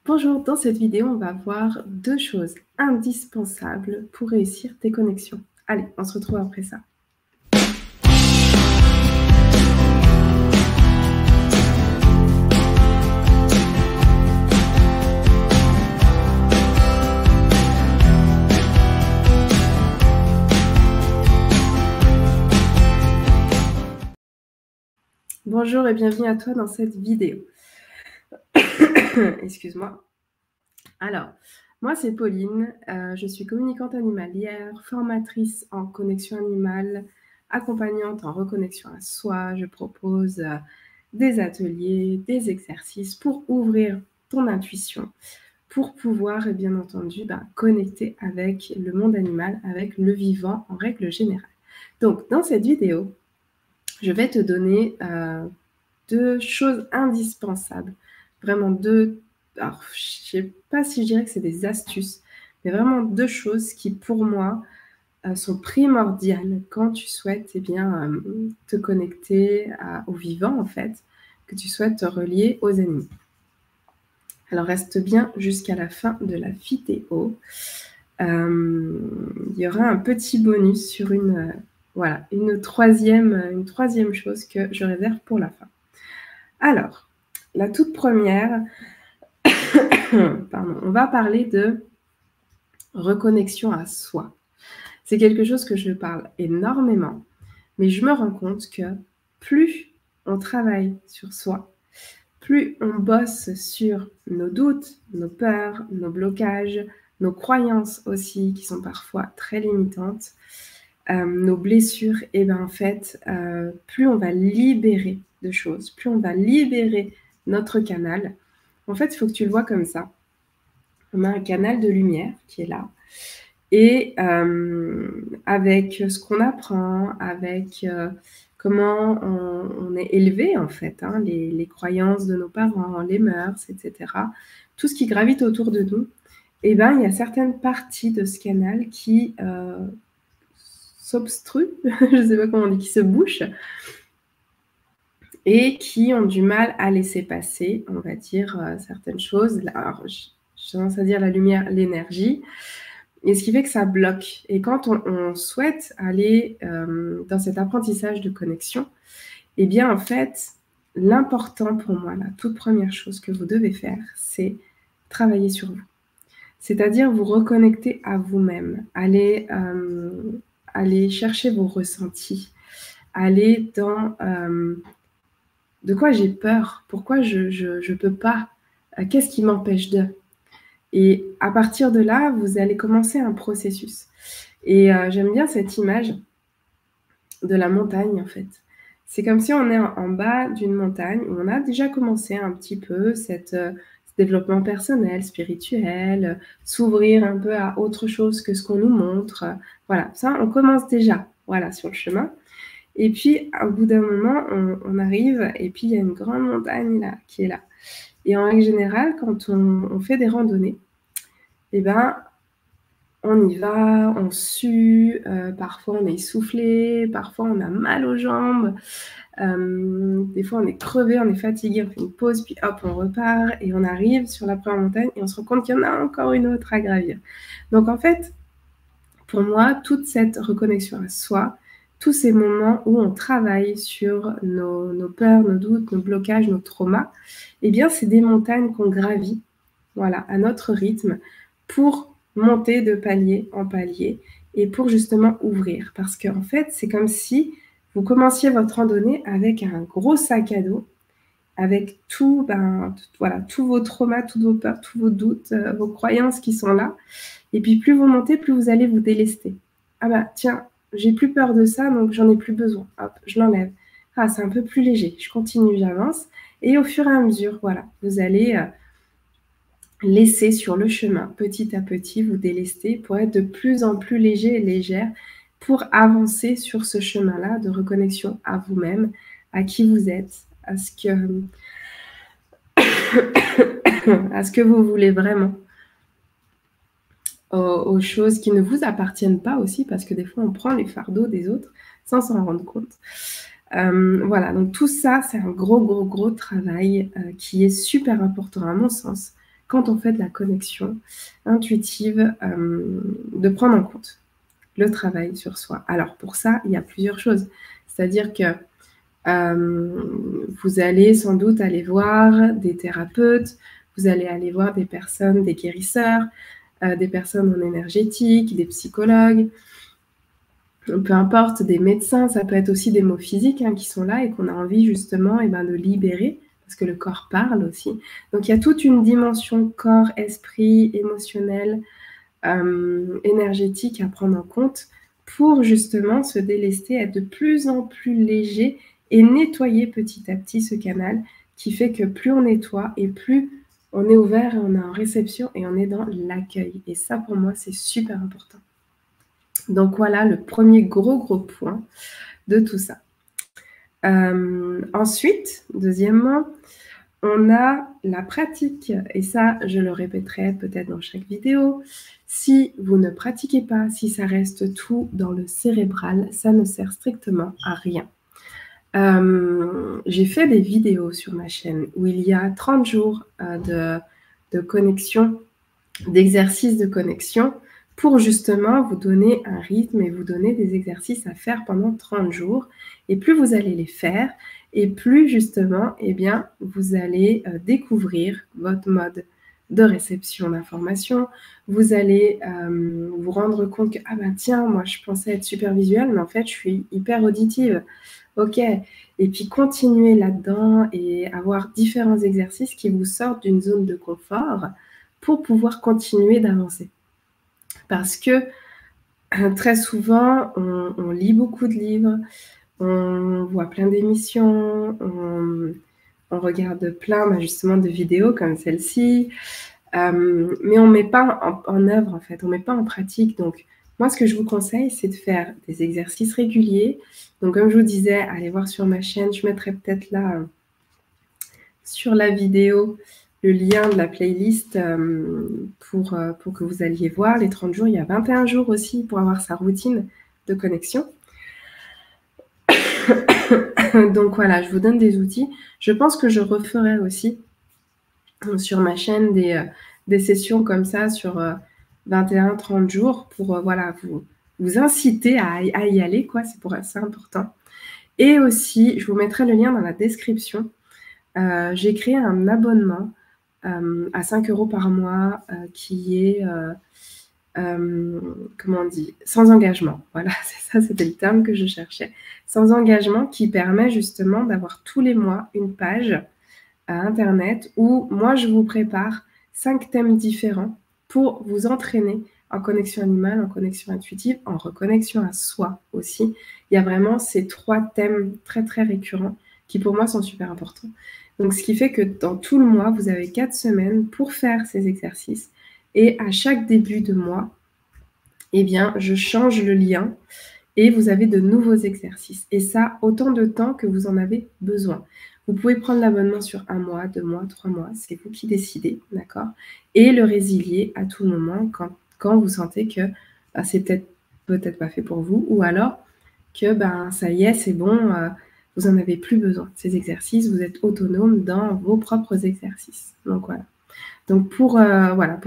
Bonjour, dans cette vidéo, on va voir deux choses indispensables pour réussir tes connexions. Allez, on se retrouve après ça. Bonjour et bienvenue à toi dans cette vidéo. Excuse-moi. Alors, moi c'est Pauline, je suis communicante animalière, formatrice en connexion animale, accompagnante en reconnexion à soi. Je propose des ateliers, des exercices pour ouvrir ton intuition, pour pouvoir, bien entendu, connecter avec le monde animal, avec le vivant en règle générale. Donc, dans cette vidéo, je vais te donner deux choses indispensables, vraiment deux. Alors, je ne sais pas si je dirais que c'est des astuces, mais vraiment deux choses qui, pour moi, sont primordiales quand tu souhaites te connecter au vivant, en fait, que tu souhaites te relier aux animaux. Alors, reste bien jusqu'à la fin de la vidéo. Il y aura un petit bonus sur une troisième chose que je réserve pour la fin. Alors, la toute première, on va parler de reconnexion à soi. C'est quelque chose que je parle énormément, mais je me rends compte que plus on travaille sur soi, plus on bosse sur nos doutes, nos peurs, nos blocages, nos croyances aussi, qui sont parfois très limitantes, nos blessures, et en fait, plus on va libérer de choses, plus on va libérer notre canal. En fait, il faut que tu le vois comme ça. On a un canal de lumière qui est là. Et avec ce qu'on apprend, avec comment on est élevé, en fait, hein, les croyances de nos parents, les mœurs, etc., tout ce qui gravite autour de nous, il y a certaines parties de ce canal qui s'obstruent, je ne sais pas comment on dit, qui se bouchent, et qui ont du mal à laisser passer, on va dire, certaines choses. Alors, j'ai tendance à dire la lumière, l'énergie, et ce qui fait que ça bloque. Et quand on souhaite aller dans cet apprentissage de connexion, en fait, l'important pour moi, la toute première chose que vous devez faire, c'est travailler sur vous. C'est-à-dire vous reconnecter à vous-même, aller chercher vos ressentis, aller dans de quoi j'ai peur, pourquoi je peux pas, qu'est-ce qui m'empêche de. Et à partir de là, vous allez commencer un processus. Et j'aime bien cette image de la montagne, en fait. C'est comme si on est en bas d'une montagne où on a déjà commencé un petit peu ce développement personnel, spirituel, s'ouvrir un peu à autre chose que ce qu'on nous montre. Voilà, ça, on commence déjà, sur le chemin. Et puis, au bout d'un moment, on arrive, et puis il y a une grande montagne là, qui est là. Et en règle générale, quand on fait des randonnées, on y va, on sue, parfois on est essoufflé, parfois on a mal aux jambes, des fois on est crevé, on est fatigué, on fait une pause, puis hop, on repart, et on arrive sur la première montagne, et on se rend compte qu'il y en a encore une autre à gravir. Donc en fait, pour moi, toute cette reconnexion à soi, tous ces moments où on travaille sur nos peurs, nos doutes, nos blocages, nos traumas, c'est des montagnes qu'on gravit, à notre rythme, pour monter de palier en palier et pour justement ouvrir. Parce qu'en fait, c'est comme si vous commenciez votre randonnée avec un gros sac à dos, avec tous vos traumas, toutes vos peurs, tous vos doutes, vos croyances qui sont là. Et puis plus vous montez, plus vous allez vous délester. Ah tiens, j'ai plus peur de ça, donc j'en ai plus besoin. Hop, je l'enlève. Ah, c'est un peu plus léger. Je continue, j'avance. Et au fur et à mesure, vous allez laisser sur le chemin, petit à petit, vous délester pour être de plus en plus léger et légère pour avancer sur ce chemin-là de reconnexion à vous-même, à qui vous êtes, à ce que vous voulez vraiment, aux choses qui ne vous appartiennent pas aussi, parce que des fois, on prend les fardeaux des autres sans s'en rendre compte. Donc tout ça, c'est un gros travail qui est super important à mon sens quand on fait de la connexion intuitive, de prendre en compte le travail sur soi. Alors pour ça, il y a plusieurs choses. C'est-à-dire que vous allez sans doute aller voir des thérapeutes, vous allez aller voir des personnes, des guérisseurs, des personnes en énergétique, des psychologues, peu importe, des médecins, ça peut être aussi des mots physiques qui sont là et qu'on a envie justement de libérer, parce que le corps parle aussi. Donc il y a toute une dimension corps, esprit, émotionnel, énergétique à prendre en compte pour justement se délester, être de plus en plus léger et nettoyer petit à petit ce canal qui fait que plus on nettoie et plus on est ouvert et on est en réception et on est dans l'accueil. Et ça, pour moi, c'est super important. Donc voilà le premier gros point de tout ça. Ensuite, deuxièmement, on a la pratique, et ça, je le répéterai peut-être dans chaque vidéo. Si vous ne pratiquez pas, si ça reste tout dans le cérébral, ça ne sert strictement à rien. J'ai fait des vidéos sur ma chaîne où il y a 30 jours de connexion, d'exercices de connexion pour justement vous donner un rythme et vous donner des exercices à faire pendant 30 jours. Et plus vous allez les faire, et plus justement, vous allez découvrir votre mode de réception d'informations. Vous allez vous rendre compte que, ah ben tiens, moi je pensais être super visuelle, mais en fait je suis hyper auditive. Ok, et puis continuer là-dedans et avoir différents exercices qui vous sortent d'une zone de confort pour pouvoir continuer d'avancer. Parce que très souvent, on lit beaucoup de livres, on voit plein d'émissions, on regarde plein justement de vidéos comme celle-ci, mais on ne met pas en œuvre en fait, on ne met pas en pratique. Donc moi, ce que je vous conseille, c'est de faire des exercices réguliers. Donc comme je vous disais, allez voir sur ma chaîne, je mettrai peut-être là sur la vidéo le lien de la playlist pour que vous alliez voir les 30 jours. Il y a 21 jours aussi pour avoir sa routine de connexion. Donc voilà, je vous donne des outils. Je pense que je referai aussi sur ma chaîne des sessions comme ça sur 21-30 jours pour vous inciter à y aller, quoi. C'est important. Et aussi, je vous mettrai le lien dans la description. J'ai créé un abonnement à 5 € par mois qui est, comment on dit, sans engagement. Voilà, c'est ça, c'était le terme que je cherchais. Sans engagement, qui permet justement d'avoir tous les mois une page à Internet où moi, je vous prépare 5 thèmes différents pour vous entraîner en connexion animale, en connexion intuitive, en reconnexion à soi aussi. Il y a vraiment ces 3 thèmes très, très récurrents qui pour moi sont super importants. Donc, ce qui fait que dans tout le mois, vous avez 4 semaines pour faire ces exercices. Et à chaque début de mois, je change le lien et vous avez de nouveaux exercices. Et ça, autant de temps que vous en avez besoin. Vous pouvez prendre l'abonnement sur 1 mois, 2 mois, 3 mois, c'est vous qui décidez, d'accord? Et le résilier à tout moment quand vous sentez que c'est peut-être pas fait pour vous, ou alors que ça y est, c'est bon, vous n'en avez plus besoin. Ces exercices, vous êtes autonome dans vos propres exercices. Donc voilà. Donc pour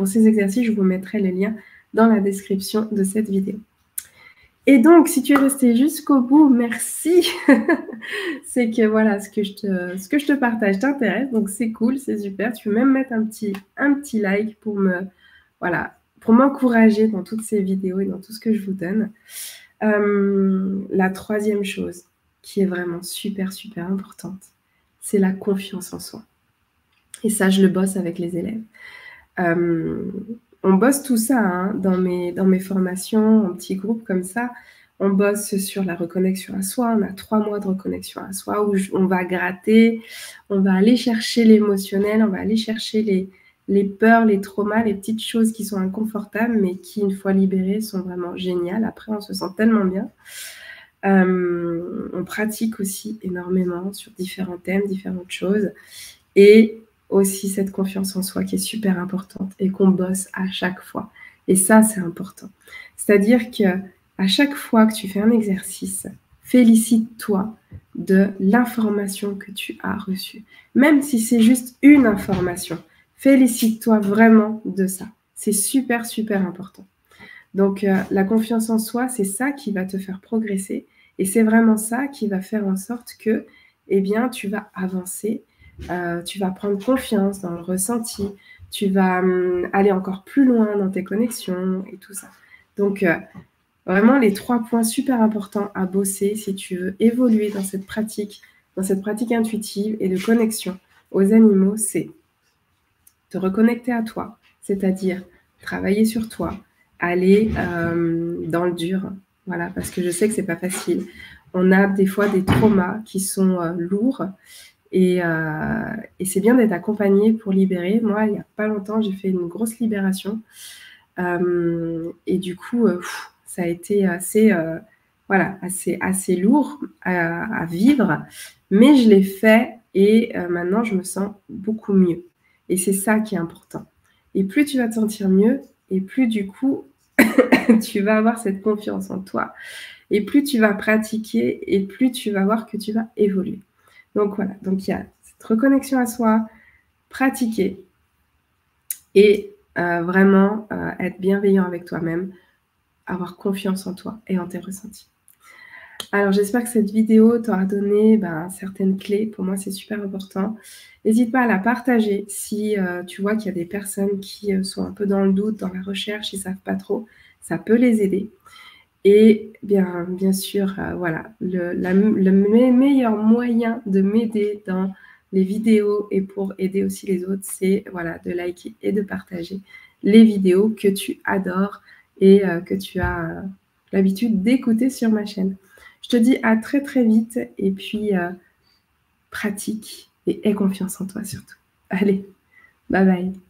ces exercices, je vous mettrai le lien dans la description de cette vidéo. Et donc, si tu es resté jusqu'au bout, merci. C'est que voilà, ce que je te partage t'intéresse, donc c'est cool, c'est super. Tu peux même mettre un petit like pour m'encourager dans toutes ces vidéos et dans tout ce que je vous donne. La troisième chose qui est vraiment super, super importante, c'est la confiance en soi. Et ça, je le bosse avec les élèves. On bosse tout ça dans mes formations, en petits groupes comme ça. On bosse sur la reconnexion à soi. On a 3 mois de reconnexion à soi où on va gratter, on va aller chercher l'émotionnel, on va aller chercher les peurs, les traumas, les petites choses qui sont inconfortables, mais qui, une fois libérées, sont vraiment géniales. Après, on se sent tellement bien. On pratique aussi énormément sur différents thèmes, différentes choses. Et aussi cette confiance en soi qui est super importante et qu'on bosse à chaque fois. Et ça, c'est important. C'est-à-dire qu'à chaque fois que tu fais un exercice, félicite-toi de l'information que tu as reçue. Même si c'est juste une information, Félicite-toi vraiment de ça. C'est super, super important. Donc, la confiance en soi, c'est ça qui va te faire progresser et c'est vraiment ça qui va faire en sorte que, eh bien, tu vas avancer, tu vas prendre confiance dans le ressenti, tu vas, aller encore plus loin dans tes connexions et tout ça. Donc, vraiment les 3 points super importants à bosser si tu veux évoluer dans cette pratique intuitive et de connexion aux animaux, c'est te reconnecter à toi, c'est-à-dire travailler sur toi, aller dans le dur, voilà, parce que je sais que c'est pas facile. On a des fois des traumas qui sont lourds et c'est bien d'être accompagné pour libérer. Moi, il y a pas longtemps, j'ai fait une grosse libération et du coup, ça a été assez, voilà, assez lourd à vivre, mais je l'ai fait et maintenant je me sens beaucoup mieux. Et c'est ça qui est important. Et plus tu vas te sentir mieux, et plus du coup, tu vas avoir cette confiance en toi. Et plus tu vas pratiquer, et plus tu vas voir que tu vas évoluer. Donc voilà, donc il y a cette reconnexion à soi, pratiquer et vraiment être bienveillant avec toi-même, avoir confiance en toi et en tes ressentis. Alors j'espère que cette vidéo t'aura donné certaines clés. Pour moi, c'est super important. N'hésite pas à la partager si tu vois qu'il y a des personnes qui sont un peu dans le doute, dans la recherche, ils ne savent pas trop. Ça peut les aider. Et bien sûr, voilà, le meilleur moyen de m'aider dans les vidéos et pour aider aussi les autres, c'est voilà, de liker et de partager les vidéos que tu adores et que tu as l'habitude d'écouter sur ma chaîne. Je te dis à très très vite et puis pratique et aie confiance en toi surtout. Allez, bye bye.